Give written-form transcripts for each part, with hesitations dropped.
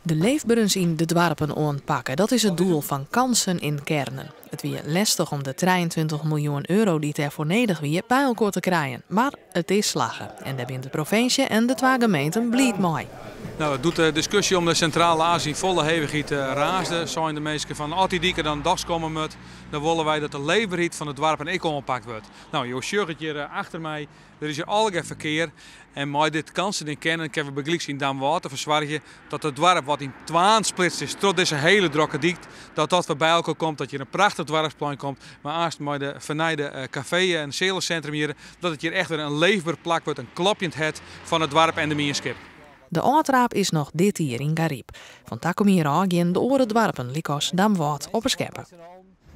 De leefbaarens in de dwarpen aanpakken, dat is het doel van Kansen in Kernen. Het wie lastig om de 23 miljoen euro die ervoor nodig wie bij elkaar te krijgen. Maar het is slagen. En daar bent de provincie en de twee gemeenten blij mee. Nou, het doet de discussie om de Centrale Azië volle hevigheid raasde. Zijn de mensen van als die dieken dan dags komen moet, dan willen wij dat de leefbaarheid van het dorp en ik ompakt wordt. Nou, je ziet het hier achter mij, er is hier allerlei verkeer. En met dit Kansen in Kernen kunnen we begrijpen in Damwater verzorgen dat het dorp wat in twaalf splitst is, tot deze hele drokke diekt, dat weer bij elkaar komt, dat je een prachtig dorpsplein komt. Maar aast met de vernijde café en centrum hier, dat het hier echt weer een leefbaar plak wordt, een klopje in het het van het dorp en de Mierskip. De aantraap is nog dit hier in Gariep. Van daar kom hier aan de oren dwarpen, likos Damwaard op een scheppen.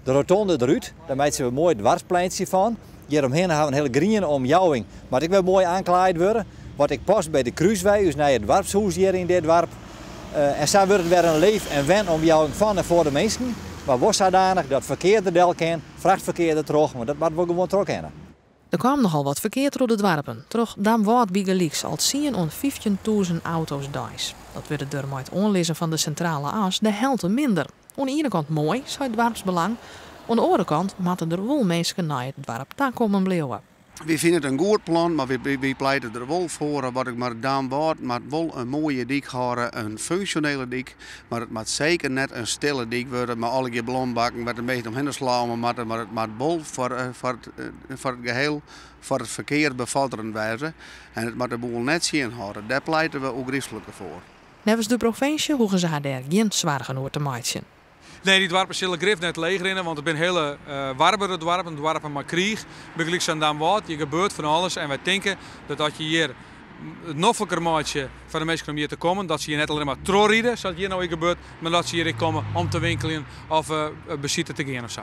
De rotonde eruit, daar maken we een mooi dwarspleintje van. Hieromheen hebben we een hele groene omjouwing, maar ik wil mooi aanklaaid worden. Wat ik pas bij de Kruisweg, dus naar het dwarpshuis hier in dit dorp. En zo wordt het weer een leef- en wenomjouwing van en voor de mensen. Maar was zodanig dat verkeer er del kan, vrachtverkeer er terug, maar dat moet we gewoon terug kennen. Er kwam nogal wat verkeer door de dwarpen. Terug Damwaard biegelieks al 10.000 auto's daags. Dat werd door het onlezen van de centrale as de helft minder. Aan de ene kant mooi, zei het dwarpsbelang. Aan de andere kant moeten er wel mensen naar het dorp daar komen blijven. We vinden het een goed plan, maar we pleiten er wel voor wat ik maar Damwaard maar wel een mooie dik houden, een functionele dik, maar het moet zeker net een stille dik worden, maar alle ballonbakken met een beetje omheen slaan, maar het moet wel voor het geheel, voor het verkeer bevorderend wijzen en het moet de boel net zien houden. Daar pleiten we ook griezelijker voor. Nevens de provincie hoeven ze daar geen zwaar over te maken. Nee, die dwarpen zullen grif net leger in, want het zijn hele warmere dwarpen maar krieg. Begrijp aan Damwaard, je gebeurt van alles en wij denken dat als je hier het noffelijker maatje van de mensen om hier te komen, dat ze hier net alleen maar trorrieden, zoals hier nou gebeurt, maar dat ze hier komen om te winkelen of bezitten te gaan of zo.